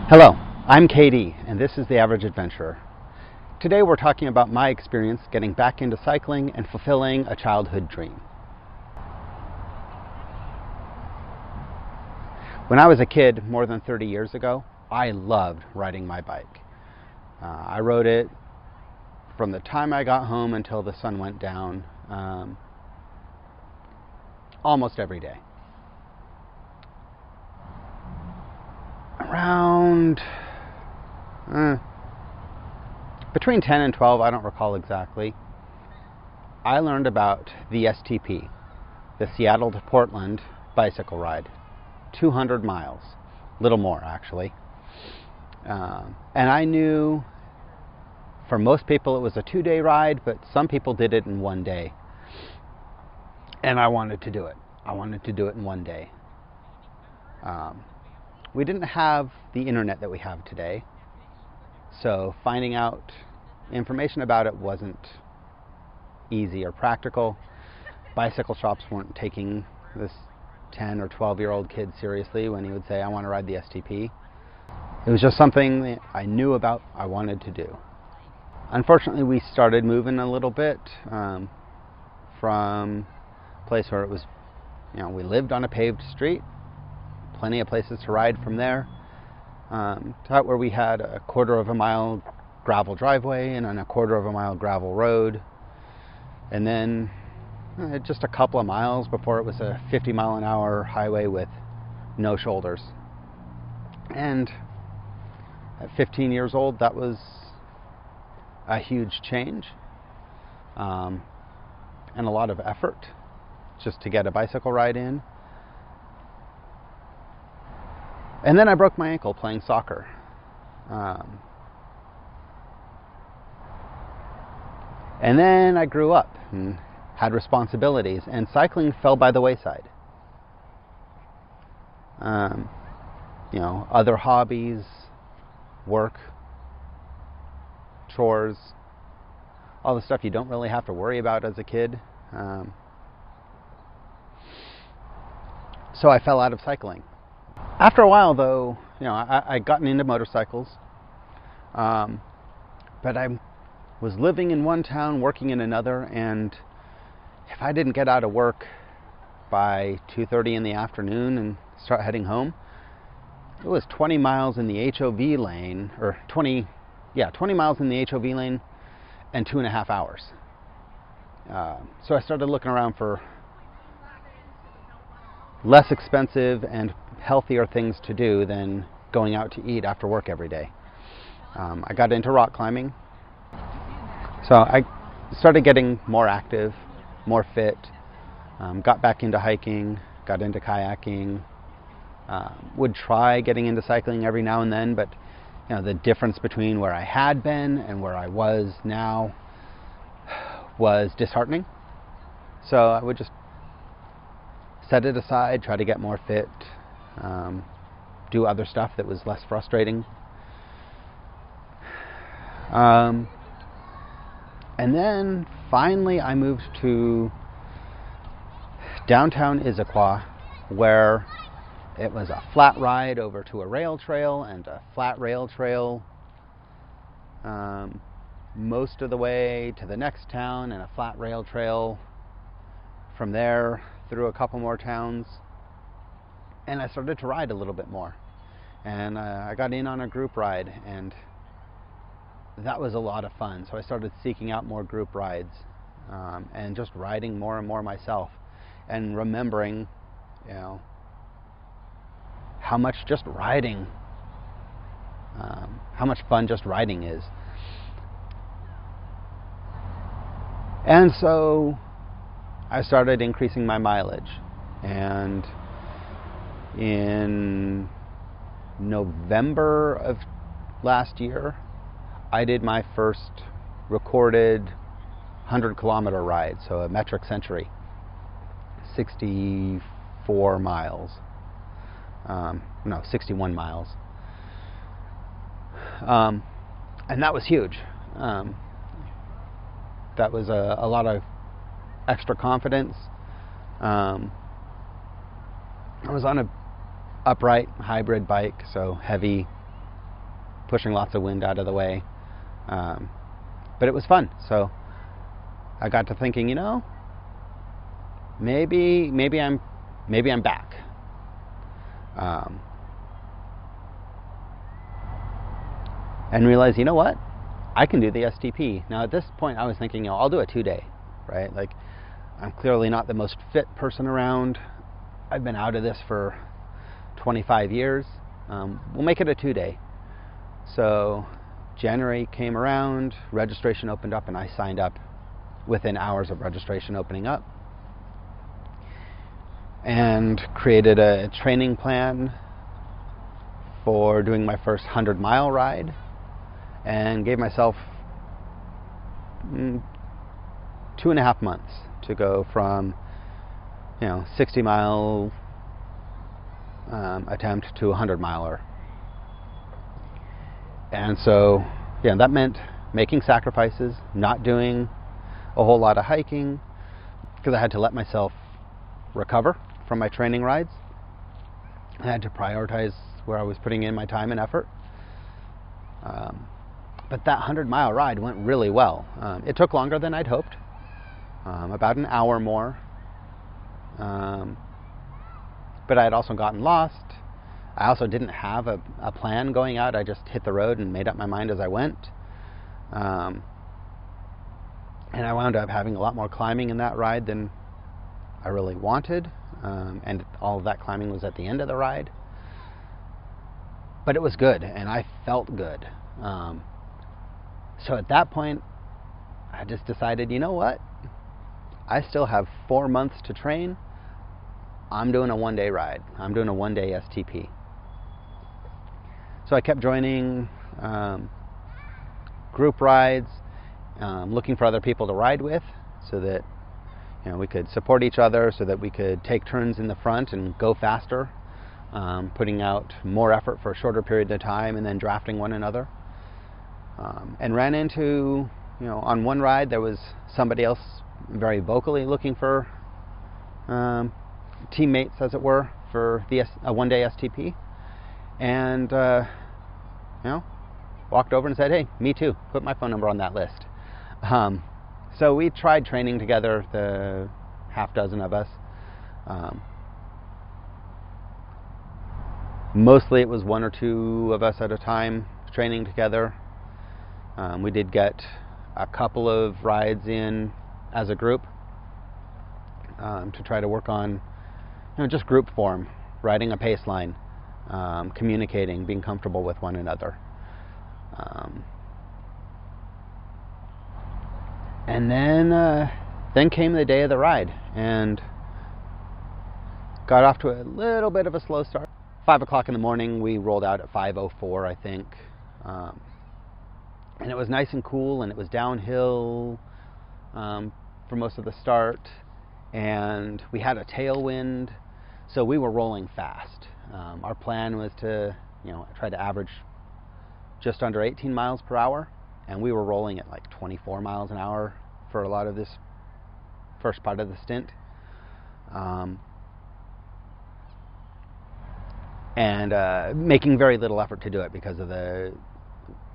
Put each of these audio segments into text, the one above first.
Hello, I'm Katie, and this is The Average Adventurer. Today we're talking about my experience getting back into cycling and fulfilling a childhood dream. When I was a kid, more than 30 years ago, I loved riding my bike. I rode it from the time I got home until the sun went down, almost every day. Around between 10 and 12, I don't recall exactly, I learned about the STP, the Seattle to Portland bicycle ride. 200 miles, little more actually. And I knew for most people it was a 2-day ride, but some people did it in 1 day. And I wanted to do it. I wanted to do it in 1 day. We didn't have the internet that we have today, so finding out information about it wasn't easy or practical. Bicycle shops weren't taking this 10 or 12-year-old kid seriously when he would say, I want to ride the STP. It was just something that I knew about, I wanted to do. Unfortunately, we started moving a little bit from a place where it was, we lived on a paved street, plenty of places to ride from there, to out where we had a 1/4 of a mile gravel driveway and then a 1/4 of a mile gravel road, and then just a couple of miles before it was a 50-mile-an-hour highway with no shoulders. And at 15 years old, that was a huge change, and a lot of effort just to get a bicycle ride in. And then I broke my ankle playing soccer. And then I grew up and had responsibilities, and cycling fell by the wayside. Other hobbies, work, chores, all the stuff you don't really have to worry about as a kid. So I fell out of cycling. After a while, though, I'd gotten into motorcycles, but I was living in one town, working in another, and if I didn't get out of work by 2:30 in the afternoon and start heading home, it was 20 miles in the HOV lane, or 20 miles in the HOV lane and 2.5 hours. So I started looking around for less expensive and healthier things to do than going out to eat after work every day. I got into rock climbing, so I started getting more active, more fit, got back into hiking, got into kayaking, would try getting into cycling every now and then, but the difference between where I had been and where I was now was disheartening. So I would just set it aside, try to get more fit, do other stuff that was less frustrating. And then finally I moved to downtown Issaquah, where it was a flat ride over to a rail trail and a flat rail trail most of the way to the next town, and a flat rail trail from there through a couple more towns. And I started to ride a little bit more, and I got in on a group ride, and that was a lot of fun. So I started seeking out more group rides, and just riding more and more myself, and remembering how much just riding, how much fun just riding is. And so I started increasing my mileage, and in November of last year, I did my first recorded 100-kilometer ride, so a metric century, 64 miles. 61 miles. And that was huge. That was a lot of extra confidence. I was on a upright hybrid bike, so heavy pushing lots of wind out of the way. But it was fun. So I got to thinking, maybe I'm back. And realized, what? I can do the STP. Now at this point I was thinking, I'll do a 2-day, right? Like, I'm clearly not the most fit person around. I've been out of this for 25 years. We'll make it a 2-day. So January came around, registration opened up, and I signed up within hours of registration opening up, and created a training plan for doing my first 100-mile ride, and gave myself 2.5 months to go from 60-mile attempt to 100-miler. And so that meant making sacrifices, not doing a whole lot of hiking, because I had to let myself recover from my training rides. I had to prioritize where I was putting in my time and effort. But that 100-mile ride went really well. It took longer than I'd hoped, about an hour more. But I had also gotten lost. I also didn't have a plan going out. I just hit the road and made up my mind as I went. And I wound up having a lot more climbing in that ride than I really wanted. And all of that climbing was at the end of the ride. But it was good, and I felt good. So at that point, I just decided, you know what? I still have 4 months to train. I'm doing a 1-day ride. I'm doing a 1-day STP. So I kept joining group rides, looking for other people to ride with, so that we could support each other, so that we could take turns in the front and go faster, putting out more effort for a shorter period of time, and then drafting one another. And ran into, on one ride there was somebody else very vocally looking for teammates, as it were, for a 1-day STP, and walked over and said, "Hey, me too. Put my phone number on that list." So we tried training together, the half dozen of us. Mostly it was 1 or 2 of us at a time training together. We did get a couple of rides in as a group to try to work on just group form, riding a pace line, communicating, being comfortable with one another. And then came the day of the ride, and got off to a little bit of a slow start. 5 o'clock in the morning, we rolled out at 5:04, I think. And it was nice and cool, and it was downhill for most of the start, and we had a tailwind, so we were rolling fast. Our plan was to try to average just under 18 miles per hour, and we were rolling at like 24 miles an hour for a lot of this first part of the stint. And making very little effort to do it because of the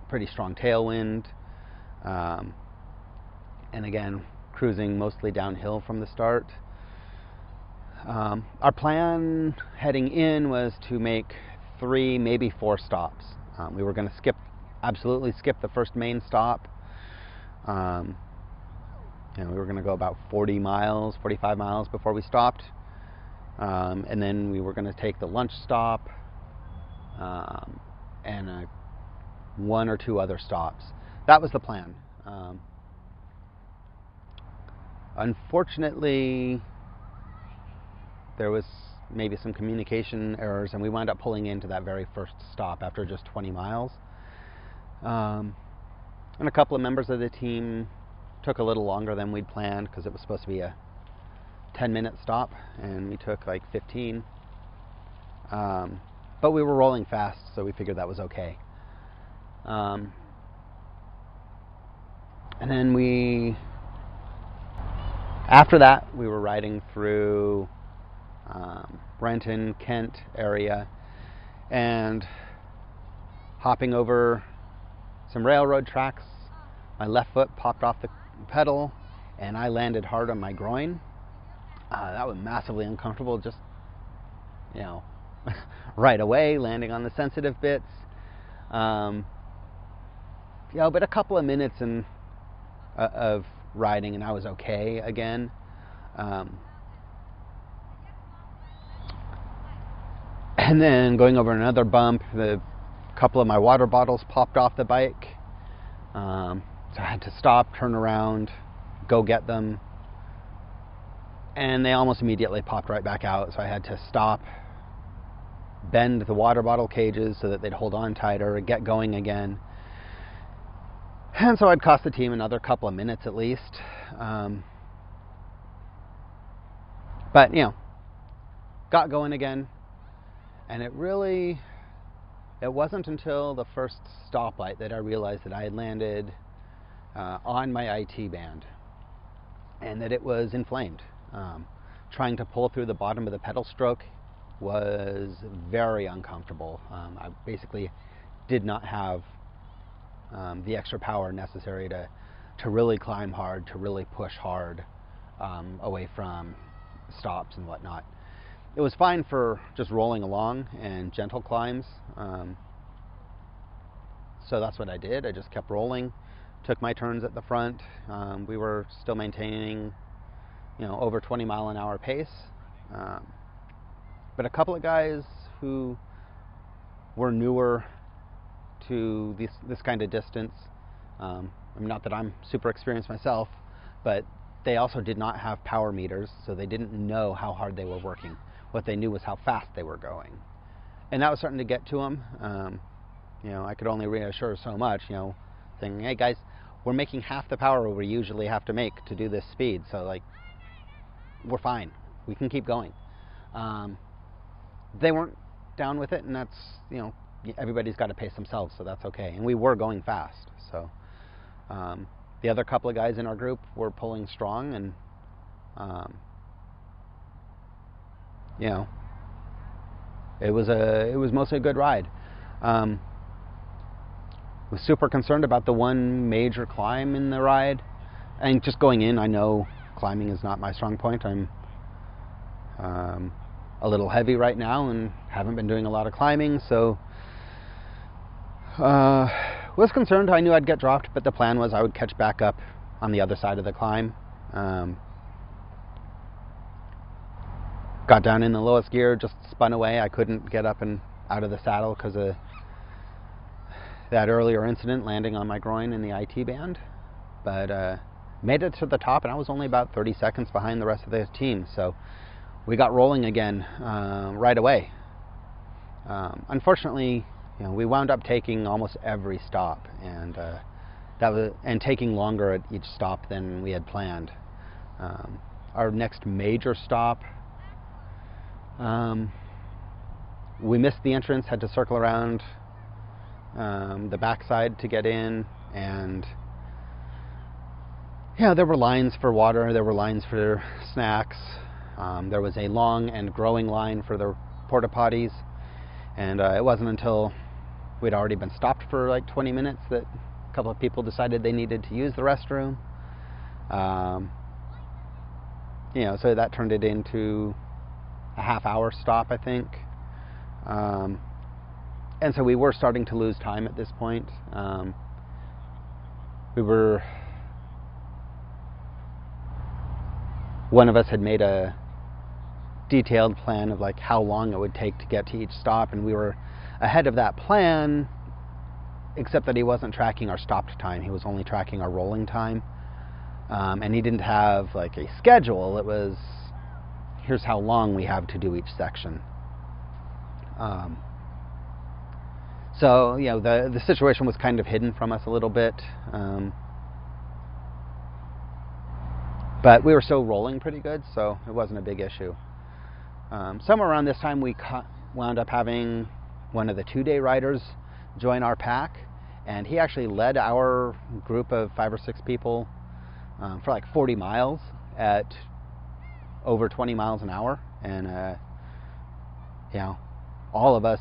pretty strong tailwind, and again, cruising mostly downhill from the start. Our plan heading in was to make 3, maybe 4 stops. We were going to absolutely skip the first main stop. We were going to go about 45 miles before we stopped. And then we were going to take the lunch stop, and 1 or 2 other stops. That was the plan. Unfortunately, there was maybe some communication errors, and we wound up pulling into that very first stop after just 20 miles. And a couple of members of the team took a little longer than we'd planned, because it was supposed to be a 10-minute stop, and we took like 15. But we were rolling fast, so we figured that was okay. And then after that, we were riding through Brenton, Kent area, and hopping over some railroad tracks. My left foot popped off the pedal and I landed hard on my groin. That was massively uncomfortable, just, right away, landing on the sensitive bits. But a couple of minutes of riding and I was okay again. And then going over another bump, a couple of my water bottles popped off the bike. So I had to stop, turn around, go get them. And they almost immediately popped right back out, so I had to stop, bend the water bottle cages so that they'd hold on tighter, get going again. And so I'd cost the team another couple of minutes at least. But, got going again. And it wasn't until the first stoplight that I realized that I had landed on my IT band and that it was inflamed. Trying to pull through the bottom of the pedal stroke was very uncomfortable. I basically did not have the extra power necessary to really climb hard, to really push hard away from stops and whatnot. It was fine for just rolling along and gentle climbs. So that's what I did. I just kept rolling, took my turns at the front. We were still maintaining, over 20 mile an hour pace. But a couple of guys who were newer to this kind of distance, not that I'm super experienced myself, but they also did not have power meters, so they didn't know how hard they were working. What they knew was how fast they were going. And that was starting to get to them. I could only reassure so much, saying, hey guys, we're making half the power we usually have to make to do this speed, so we're fine. We can keep going. They weren't down with it, and that's, everybody's got to pace themselves, so that's okay. And we were going fast, so the other couple of guys in our group were pulling strong, and it was mostly a good ride. Was super concerned about the one major climb in the ride, and just going in, I know climbing is not my strong point. I'm a little heavy right now and haven't been doing a lot of climbing, so was concerned. I knew I'd get dropped, but the plan was I would catch back up on the other side of the climb. Got down in the lowest gear, just spun away. I couldn't get up and out of the saddle because of that earlier incident landing on my groin in the IT band. But made it to the top, and I was only about 30 seconds behind the rest of the team. So we got rolling again right away. Unfortunately, we wound up taking almost every stop, and taking longer at each stop than we had planned. Our next major stop, we missed the entrance, had to circle around the backside to get in, and there were lines for water, there were lines for snacks, there was a long and growing line for the porta potties, and it wasn't until we'd already been stopped for 20 minutes that a couple of people decided they needed to use the restroom. So that turned it into a half-hour stop, I think. And so we were starting to lose time at this point. One of us had made a detailed plan of how long it would take to get to each stop, and we were ahead of that plan, except that he wasn't tracking our stopped time. He was only tracking our rolling time. And he didn't have a schedule. It was, here's how long we have to do each section. So the situation was kind of hidden from us a little bit, but we were still rolling pretty good, so it wasn't a big issue. Somewhere around this time, we wound up having one of the 2-day riders join our pack, and he actually led our group of 5 or 6 people for 40 miles at over 20 miles an hour, and all of us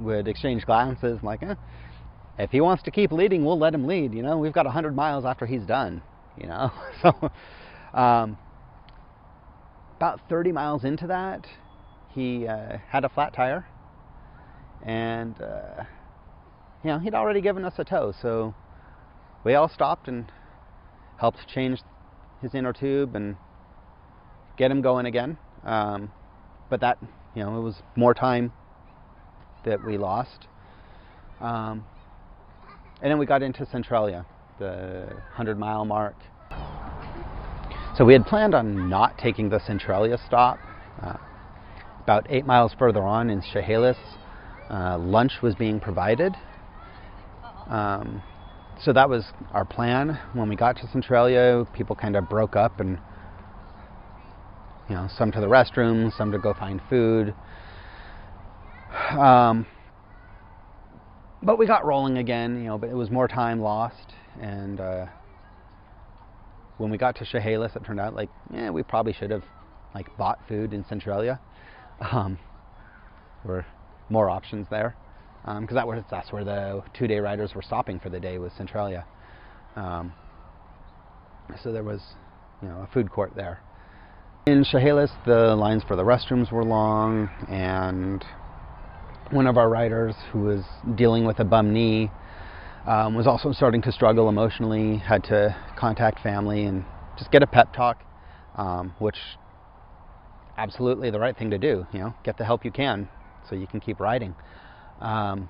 would exchange glances. I'm like, if he wants to keep leading, we'll let him lead. We've got 100 miles after he's done. So about 30 miles into that, he had a flat tire, and he'd already given us a tow. So we all stopped and helped change his inner tube and get him going again. But that, it was more time that we lost. And then we got into Centralia, the 100-mile mark. So we had planned on not taking the Centralia stop. About 8 miles further on in Chehalis, lunch was being provided. So that was our plan. When we got to Centralia, people kind of broke up, and some to the restroom, some to go find food. But we got rolling again, but it was more time lost. And when we got to Chehalis, it turned out we probably should have bought food in Centralia. There were more options there, because that's where the 2-day riders were stopping for the day, was Centralia. So there was a food court there. In Chehalis, the lines for the restrooms were long, and one of our riders, who was dealing with a bum knee, was also starting to struggle emotionally, had to contact family and just get a pep talk, which absolutely the right thing to do. Get the help you can so you can keep riding. But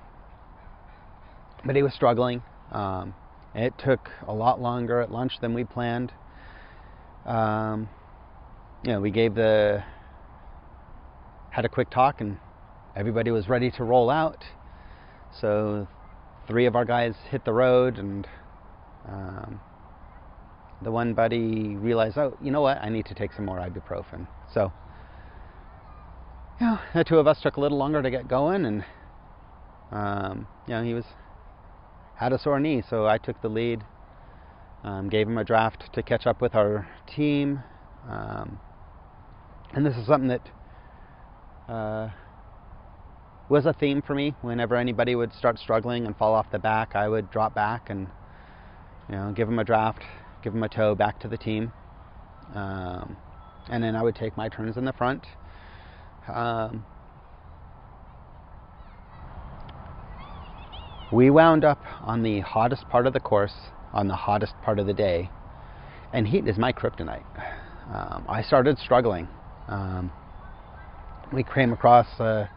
he was struggling. It took a lot longer at lunch than we planned. We had a quick talk, and everybody was ready to roll out. So 3 of our guys hit the road, and the one buddy realized, you know what, I need to take some more ibuprofen. So the 2 of us took a little longer to get going, and he had a sore knee, so I took the lead, gave him a draft to catch up with our team. And this is something that was a theme for me. Whenever anybody would start struggling and fall off the back, I would drop back and give them a draft, give them a tow back to the team, and then I would take my turns in the front. We wound up on the hottest part of the course, on the hottest part of the day, and heat is my kryptonite. I started struggling. We came across a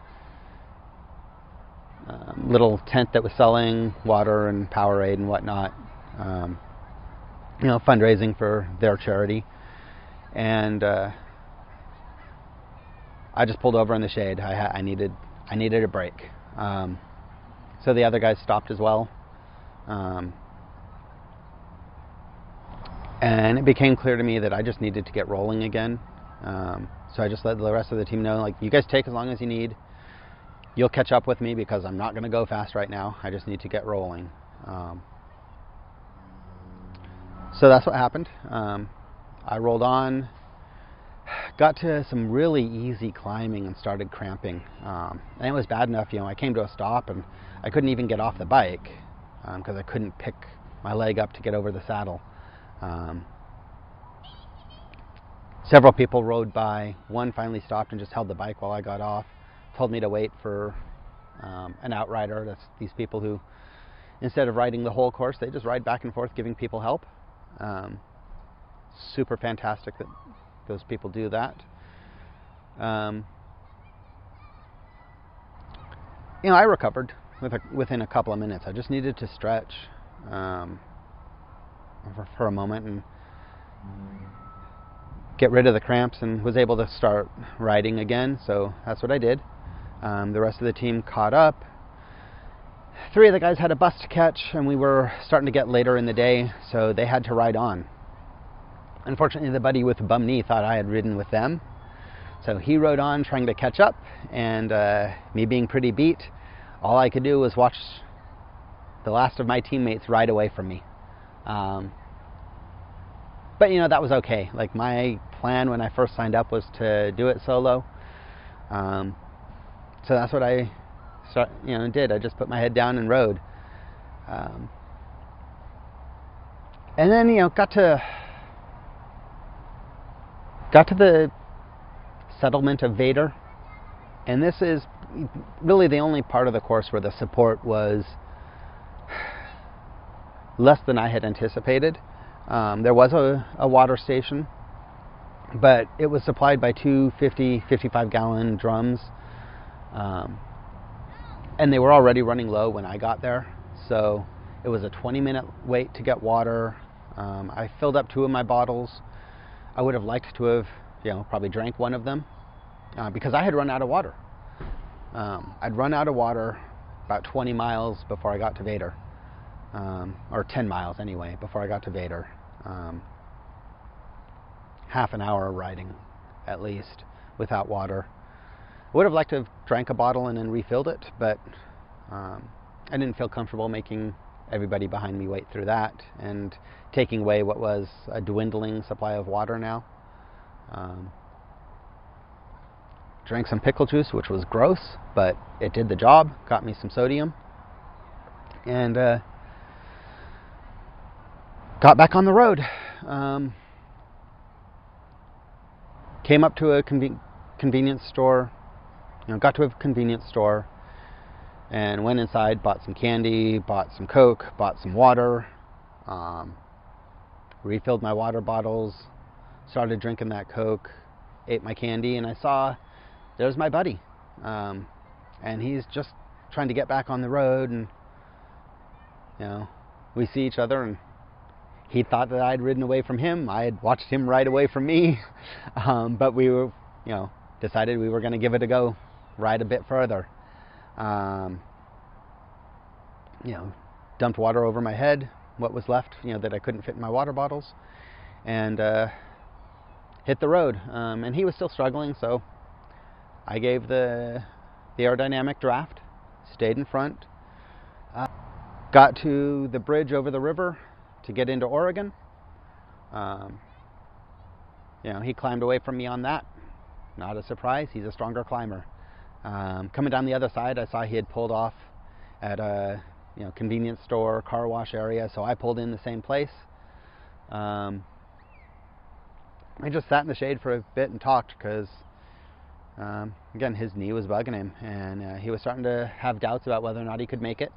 little tent that was selling water and Powerade and whatnot, fundraising for their charity, and I just pulled over in the shade. I needed a break. So the other guys stopped as well, and it became clear to me that I just needed to get rolling again. So I just let the rest of the team know, you guys take as long as you need. You'll catch up with me because I'm not going to go fast right now. I just need to get rolling. So that's what happened. I rolled on, got to some really easy climbing and started cramping. And it was bad enough, I came to a stop and I couldn't even get off the bike because I couldn't pick my leg up to get over the saddle. Several people rode by. One finally stopped and just held the bike while I got off. Told me to wait for an outrider. That's these people who, instead of riding the whole course, they just ride back and forth giving people help. Super fantastic that those people do that. I recovered within a couple of minutes. I just needed to stretch for a moment and get rid of the cramps, and was able to start riding again. So that's what I did. The rest of the team caught up. 3 of the guys had a bus to catch, and we were starting to get later in the day, so they had to ride on. Unfortunately, the buddy with the bum knee thought I had ridden with them, so he rode on trying to catch up, and me being pretty beat, all I could do was watch the last of my teammates ride away from me. But that was okay. My plan when I first signed up was to do it solo. So that's what I did. I just put my head down and rode. And then, got to the settlement of Vader, and this is really the only part of the course where the support was less than I had anticipated. There was a water station, but it was supplied by two 55-gallon drums, and they were already running low when I got there, so it was a 20-minute wait to get water. I filled up 2 of my bottles. I would have liked to have, probably drank one of them, because I had run out of water. I'd run out of water about 20 miles before I got to Vader, or 10 miles anyway, before I got to Vader. Half an hour riding, at least, without water. I would have liked to have drank a bottle and then refilled it, but I didn't feel comfortable making everybody behind me wait through that and taking away what was a dwindling supply of water now. Drank some pickle juice, which was gross, but it did the job, got me some sodium, and got back on the road. Came up to a convenience store, got to a convenience store, and went inside, bought some candy, bought some Coke, bought some water, refilled my water bottles, started drinking that Coke, ate my candy, and I saw there's my buddy. And he's just trying to get back on the road, and we see each other, and he thought that I'd ridden away from him. I had watched him ride away from me, but we were, decided we were going to give it a go, ride a bit further. Dumped water over my head, what was left, that I couldn't fit in my water bottles, and hit the road. And he was still struggling, so I gave the aerodynamic draft, stayed in front, got to the bridge over the river to get into Oregon. He climbed away from me on that. Not a surprise, he's a stronger climber. Coming down the other side, I saw he had pulled off at a convenience store, car wash area, so I pulled in the same place. I just sat in the shade for a bit and talked because, again, his knee was bugging him, and he was starting to have doubts about whether or not he could make it.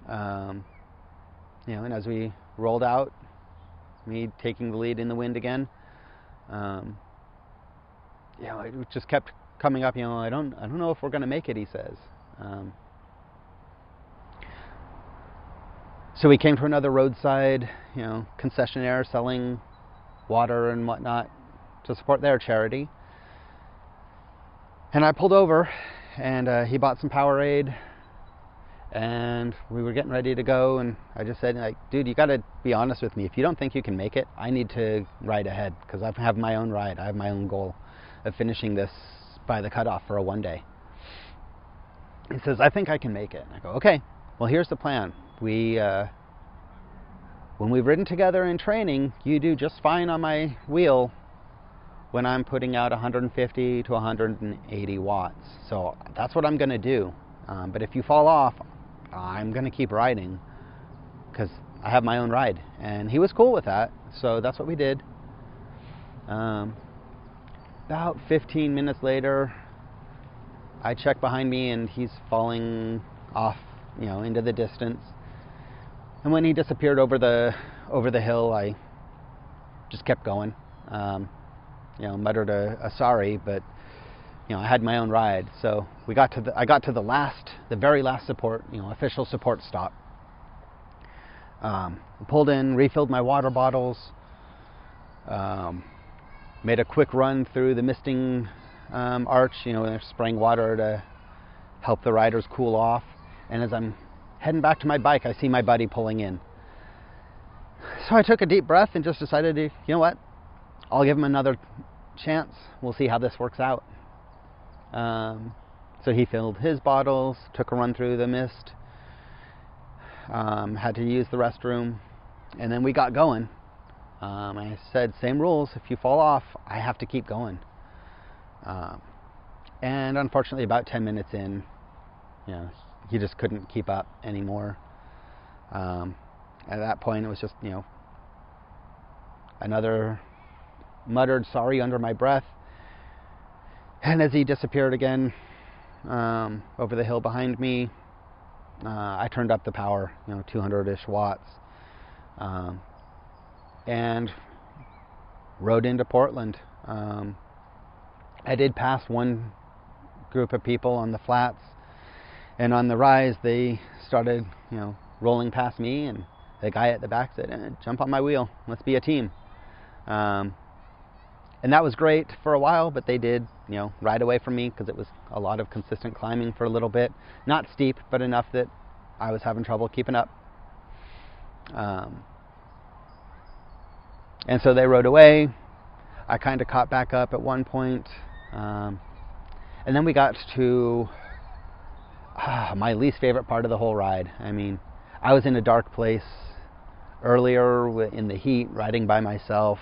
And as we rolled out, me taking the lead in the wind again, it just kept coming up. I don't know if we're going to make it, he says. So we came to another roadside, concessionaire selling water and whatnot to support their charity. And I pulled over, and he bought some Powerade, and we were getting ready to go, and I just said, dude, you got to be honest with me. If you don't think you can make it, I need to ride ahead, because I have my own ride. I have my own goal of finishing this by the cutoff for a 1-day. He says, I think I can make it. And I go, okay, well, here's the plan. When we've ridden together in training, you do just fine on my wheel when I'm putting out 150 to 180 watts. So that's what I'm going to do. But if you fall off, I'm going to keep riding because I have my own ride. And he was cool with that, so that's what we did. About 15 minutes later, I check behind me, and he's falling off, into the distance. And when he disappeared over the hill, I just kept going. Muttered a sorry, but I had my own ride. So I got to the very last support, official support stop. Pulled in, refilled my water bottles, made a quick run through the misting arch. They're spraying water to help the riders cool off. And as I'm heading back to my bike, I see my buddy pulling in. So I took a deep breath and just decided to, I'll give him another chance. We'll see how this works out. So he filled his bottles, took a run through the mist, had to use the restroom, and then we got going. I said, same rules. If you fall off, I have to keep going. And unfortunately, about 10 minutes in, he just couldn't keep up anymore. At that point, it was just, another muttered sorry under my breath. And as he disappeared again over the hill behind me, I turned up the power, 200-ish watts, and rode into Portland. I did pass one group of people on the flats, and on the rise they started, rolling past me, and the guy at the back said, "Jump on my wheel, let's be a team." And that was great for a while, but they did, ride away from me because it was a lot of consistent climbing for a little bit. Not steep, but enough that I was having trouble keeping up. And so they rode away. I kind of caught back up at one point. And then we got to my least favorite part of the whole ride. I mean, I was in a dark place earlier in the heat, riding by myself,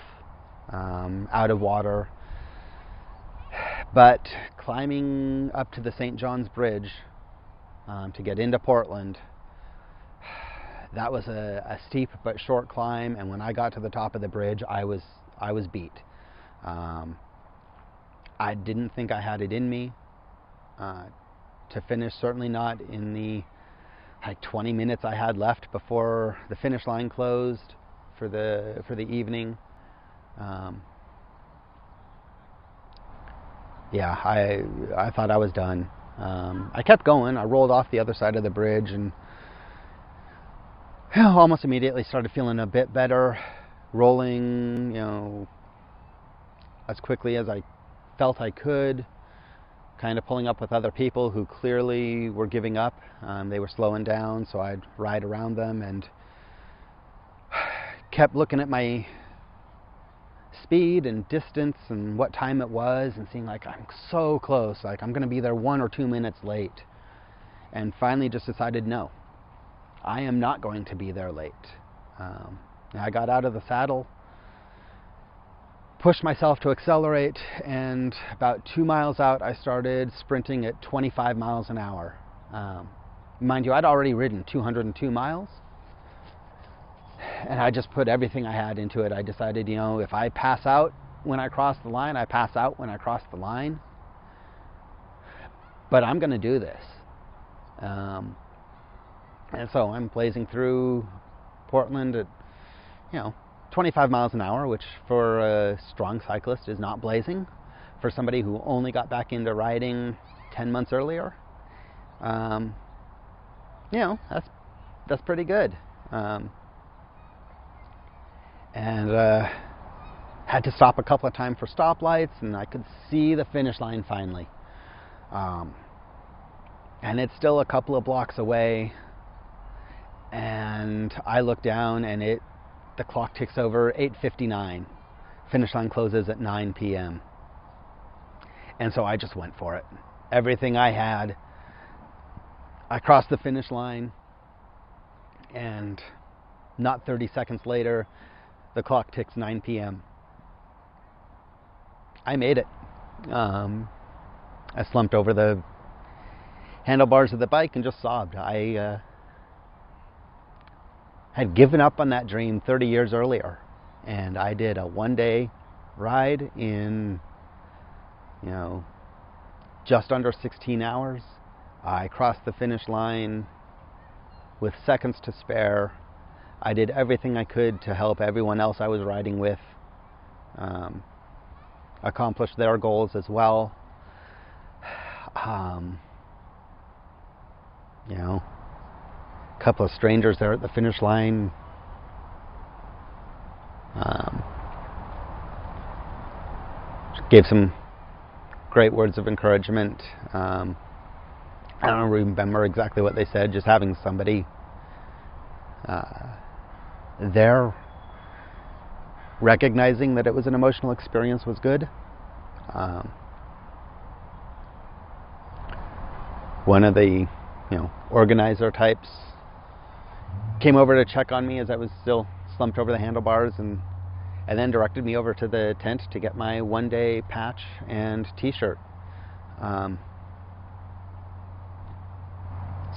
out of water. But climbing up to the St. John's Bridge to get into Portland, that was a steep but short climb, and when I got to the top of the bridge, I was beat. I didn't think I had it in me to finish, certainly not in the 20 minutes I had left before the finish line closed for the evening. I thought I was done. I kept going. I rolled off the other side of the bridge and almost immediately started feeling a bit better, rolling, as quickly as I felt I could, kind of pulling up with other people who clearly were giving up. They were slowing down, so I'd ride around them and kept looking at my speed and distance and what time it was and seeing like I'm so close, like I'm going to be there 1 or 2 minutes late. And finally just decided, no, I am not going to be there late. I got out of the saddle, pushed myself to accelerate, and about 2 miles out I started sprinting at 25 miles an hour. Mind you, I'd already ridden 202 miles, and I just put everything I had into it. I decided, if I pass out when I cross the line, I pass out when I cross the line. But I'm going to do this. And so I'm blazing through Portland at, 25 miles an hour, which for a strong cyclist is not blazing. For somebody who only got back into riding 10 months earlier, that's pretty good. And had to stop a couple of times for stoplights, and I could see the finish line finally. And it's still a couple of blocks away, and I look down and the clock ticks over 8:59. Finish line closes at 9 p.m. And so I just went for it. Everything I had. I crossed the finish line, and not 30 seconds later, the clock ticks 9 p.m. I made it. I slumped over the handlebars of the bike and just sobbed. I had given up on that dream 30 years earlier, and I did a one-day ride in, just under 16 hours. I crossed the finish line with seconds to spare. I did everything I could to help everyone else I was riding with accomplish their goals as well. A couple of strangers there at the finish line. Gave some great words of encouragement. I don't remember exactly what they said, just having somebody there recognizing that it was an emotional experience was good. One of the organizer types came over to check on me as I was still slumped over the handlebars, and then directed me over to the tent to get my one-day patch and t-shirt.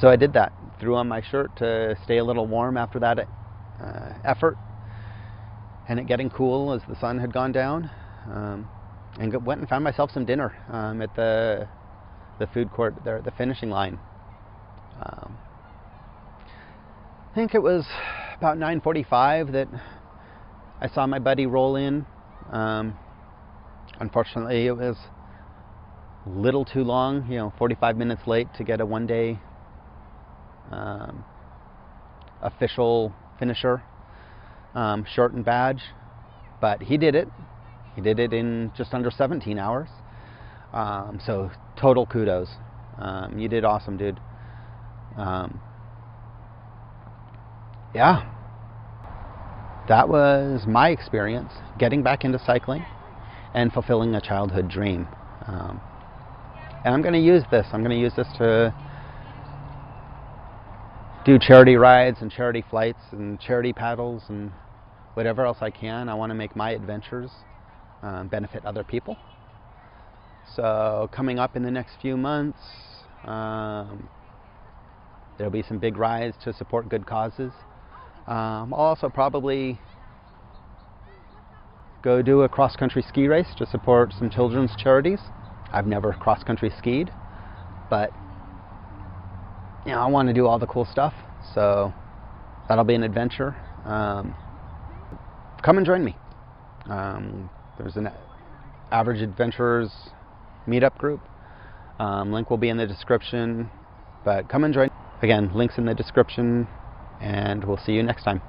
So I did that. Threw on my shirt to stay a little warm after that effort, and it getting cool as the sun had gone down, and went and found myself some dinner at the food court there at the finishing line. I think it was about 9:45 that I saw my buddy roll in. Unfortunately, it was a little too long, 45 minutes late to get a one-day official finisher, shirt and badge, but he did it. He did it in just under 17 hours. So total kudos. You did awesome, dude. Yeah. That was my experience getting back into cycling and fulfilling a childhood dream. And I'm going to use this. I'm going to use this to do charity rides and charity flights and charity paddles and whatever else I can. I want to make my adventures benefit other people. So coming up in the next few months, there'll be some big rides to support good causes. I'll also probably go do a cross-country ski race to support some children's charities. I've never cross-country skied, but I want to do all the cool stuff, so that'll be an adventure. Come and join me. There's an Average Adventurers meetup group. Link will be in the description, but come and join. Again, links in the description, and we'll see you next time.